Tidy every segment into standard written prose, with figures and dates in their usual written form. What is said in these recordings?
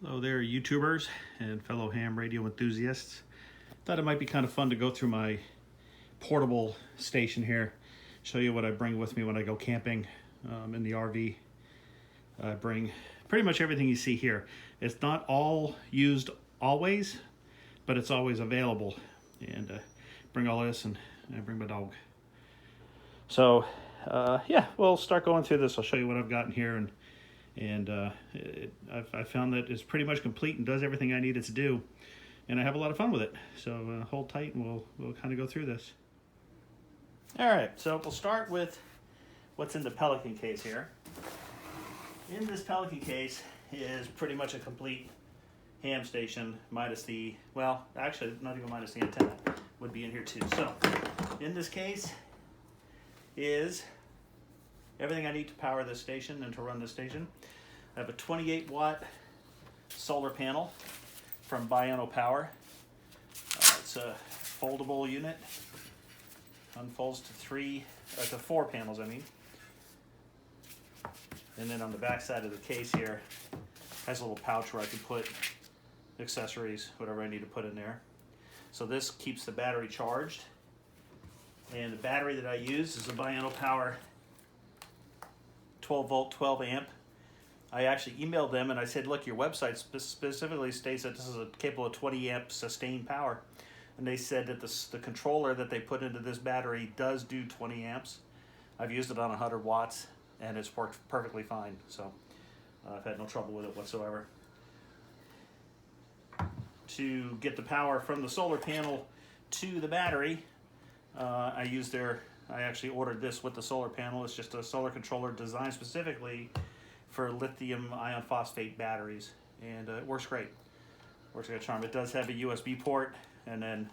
Hello there, YouTubers and fellow ham radio enthusiasts. Thought it might be kind of fun to go through my portable station here, show you what I bring with me when I go camping in the RV. I bring pretty much everything you see here. It's not all used always, but it's always available. And bring all this, and I bring my dog. So yeah, we'll start going through this. I'll show you what I've got in here, and I found that it's pretty much complete and does everything I need it to do, and I have a lot of fun with it. So hold tight, and we'll kind of go through this. All right, so we'll start with what's in the Pelican case here. In this Pelican case is pretty much a complete ham station, minus the, well, actually not even minus the antenna, would be in here too. So in this case is everything I need to power this station and to run this station. I have a 28 watt solar panel from Biono Power. It's a foldable unit, unfolds to 4 panels, I mean. And then on the back side of the case here has a little pouch where I can put accessories, whatever I need to put in there. So this keeps the battery charged. And the battery that I use is a Biono Power 12 volt, 12 amp. I actually emailed them and I said, look, your website specifically states that this is capable of 20 amp sustained power. And they said that the controller that they put into this battery does do 20 amps. I've used it on 100 watts and it's worked perfectly fine. So I've had no trouble with it whatsoever. To get the power from the solar panel to the battery, I actually ordered this with the solar panel. It's just a solar controller designed specifically for lithium iron phosphate batteries, and it works great. Works like a charm. It does have a USB port, and then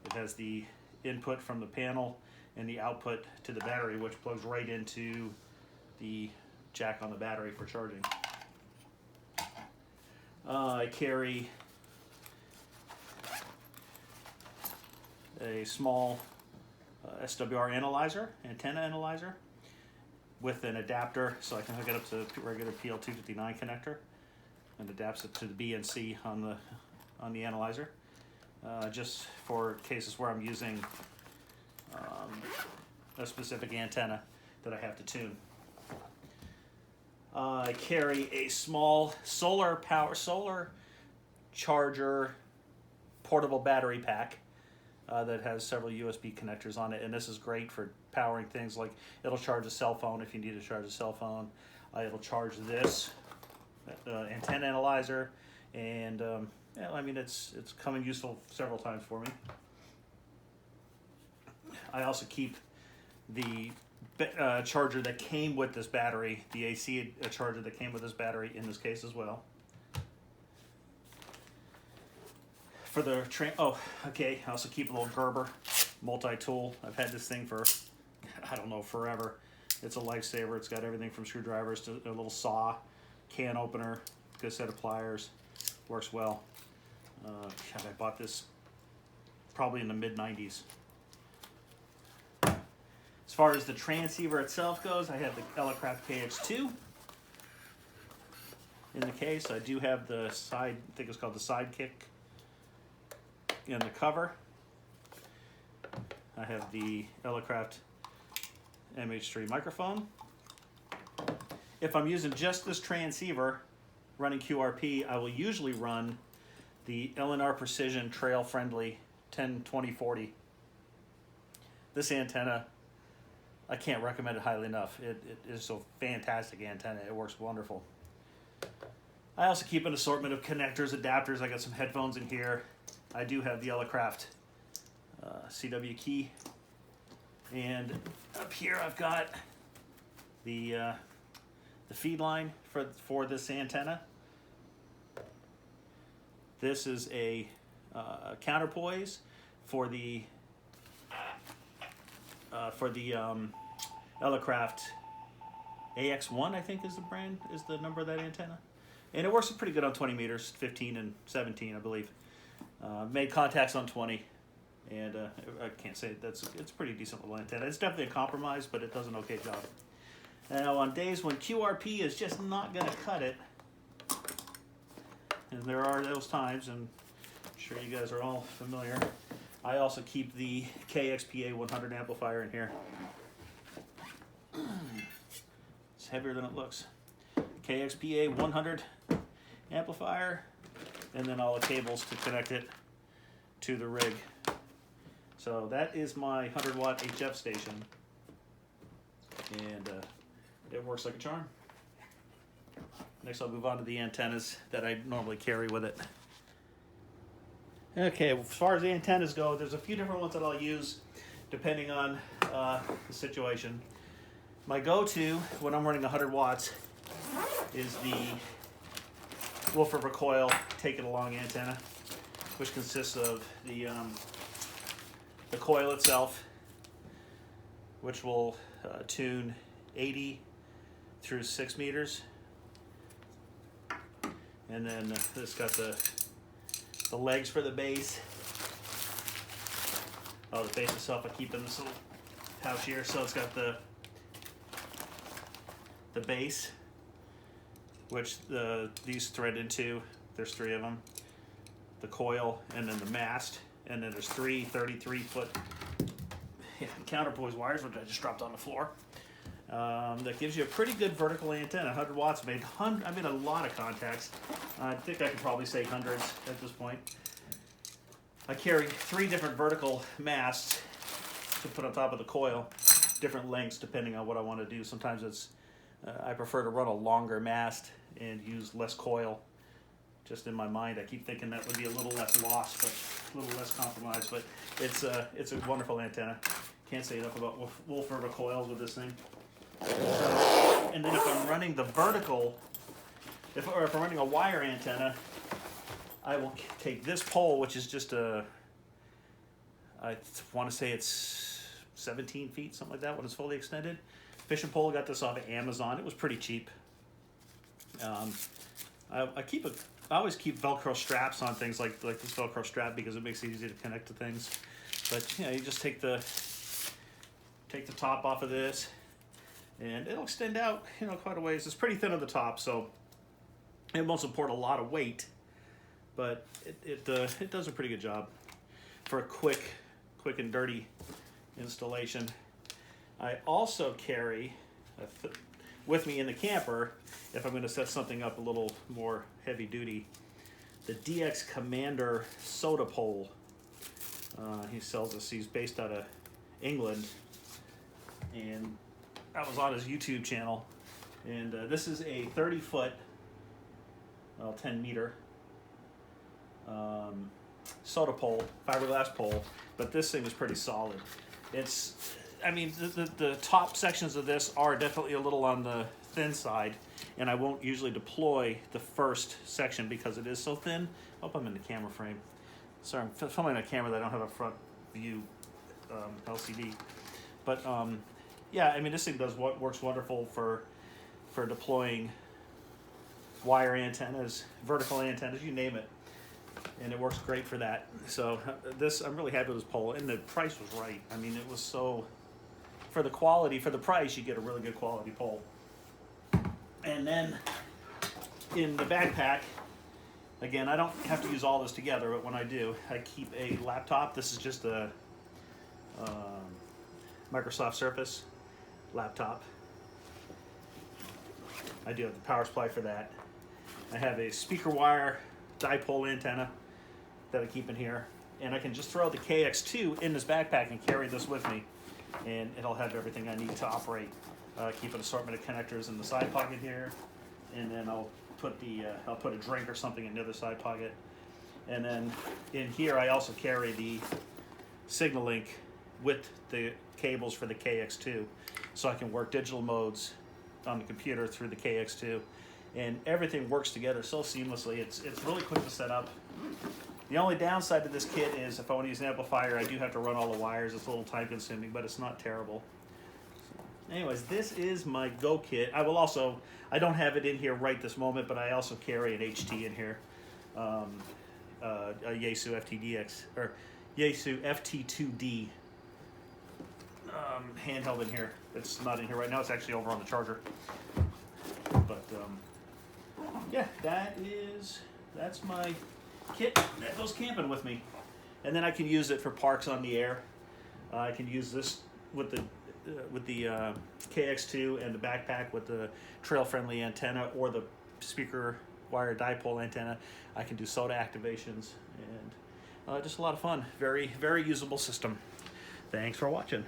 it has the input from the panel and the output to the battery, which plugs right into the jack on the battery for charging. I carry a small SWR antenna analyzer with an adapter, so I can hook it up to a regular PL259 connector, and adapts it to the BNC on the analyzer, just for cases where I'm using a specific antenna that I have to tune. I carry a small solar charger portable battery pack that has several USB connectors on it, and this is great for powering things like it'll charge a cell phone if you need to charge a cell phone. It'll charge this antenna analyzer, and yeah, I mean it's come in useful several times for me. I also keep the charger that came with this battery, the AC charger that came with this battery in this case as well. For the I also keep a little Gerber multi-tool. I've had this thing for, I don't know, forever. It's a lifesaver. It's got everything from screwdrivers to a little saw, can opener, good set of pliers. Works well. I bought this probably in the mid-90s. As far as the transceiver itself goes, I have the Elecraft KX2 in the case. I do have the side, I think it's called the Sidekick, in the cover. I have the Elecraft MH3 microphone. If I'm using just this transceiver running QRP, I will usually run the LNR Precision Trail Friendly 10-20-40. This antenna, I can't recommend it highly enough. It is a fantastic antenna. It works wonderful. I also keep an assortment of connectors, adapters. I got some headphones in here. I do have the Elecraft CW key, and up here I've got the feed line for this antenna. This is a counterpoise for the Elecraft AX1, I think is the number of that antenna, and it works pretty good on 20 meters, 15 and 17, I believe. Made contacts on 20, and I can't say it's a pretty decent little antenna. It's definitely a compromise, but it does an okay job. Now on days when QRP is just not going to cut it, and there are those times, and I'm sure you guys are all familiar. I also keep the KXPA 100 amplifier in here. It's heavier than it looks. KXPA 100 amplifier, and then all the cables to connect it to the rig. So that is my 100 watt HF station, and it works like a charm. Next I'll move on to the antennas that I normally carry with it. Okay, as far as the antennas go, there's a few different ones that I'll use depending on the situation. My go-to when I'm running 100 watts is the Wolfer recoil take it along antenna, which consists of the coil itself, which will tune 80 through 6 meters, and then it's got the legs for the base. Oh, the base itself I keep in this little pouch here. So it's got the base, which these thread into. There's 3 of them. The coil, and then the mast, and then there's 3 33-foot counterpoise wires, which I just dropped on the floor. That gives you a pretty good vertical antenna. 100 watts. I made a lot of contacts. I think I could probably say hundreds at this point. I carry 3 different vertical masts to put on top of the coil, different lengths depending on what I want to do. Sometimes it's I prefer to run a longer mast and use less coil. Just in my mind, I keep thinking that would be a little less loss, but a little less compromise. But it's a wonderful antenna. Can't say enough about Wolfer recoils with this thing. And then if I'm running the vertical, if I'm running a wire antenna, I will take this pole, which is just I want to say it's 17 feet, something like that, when it's fully extended. Fishing pole, got this off of Amazon. It was pretty cheap. I always keep Velcro straps on things like this Velcro strap because it makes it easy to connect to things. But you just take the top off of this, and it'll extend out quite a ways. It's pretty thin on the top, so it won't support a lot of weight, but it does a pretty good job for a quick and dirty installation. I also carry with me in the camper, if I'm going to set something up a little more heavy duty, the DX Commander SOTA pole. He sells this. He's based out of England, and I was on his YouTube channel, and this is a 30-foot, 10 meter SOTA pole, fiberglass pole, but this thing is pretty solid. The top sections of this are definitely a little on the thin side, and I won't usually deploy the first section because it is so thin. I hope I'm in the camera frame. Sorry, I'm filming on a camera that I don't have a front view LCD. But yeah, this thing works wonderful for deploying wire antennas, vertical antennas, you name it. And it works great for that. So I'm really happy with this pole, and the price was right. It was so, for the quality, for the price, you get a really good quality pole. And then in the backpack, again, I don't have to use all this together, but when I do, I keep a laptop. This is just a Microsoft Surface laptop. I do have the power supply for that. I have a speaker wire dipole antenna that I keep in here, and I can just throw the KX2 in this backpack and carry this with me, and it'll have everything I need to operate. Keep an assortment of connectors in the side pocket here, and then I'll put a drink or something in the other side pocket, and then in here I also carry the signal link with the cables for the KX2, so I can work digital modes on the computer through the KX2. And everything works together so seamlessly. It's really quick to set up. The only downside to this kit is if I want to use an amplifier, I do have to run all the wires. It's a little time consuming, but it's not terrible. So anyways, this is my Go kit. I don't have it in here right this moment, but I also carry an HT in here. A Yaesu FTDX, or Yaesu FT2D handheld in here. It's not in here right now. It's actually over on the charger. But yeah, that is that's my kit that goes camping with me. And then I can use it for parks on the air. I can use this with the KX2 and the backpack with the trail-friendly antenna or the speaker wire dipole antenna. I can do SOTA activations, and just a lot of fun. Very, very usable system. Thanks for watching.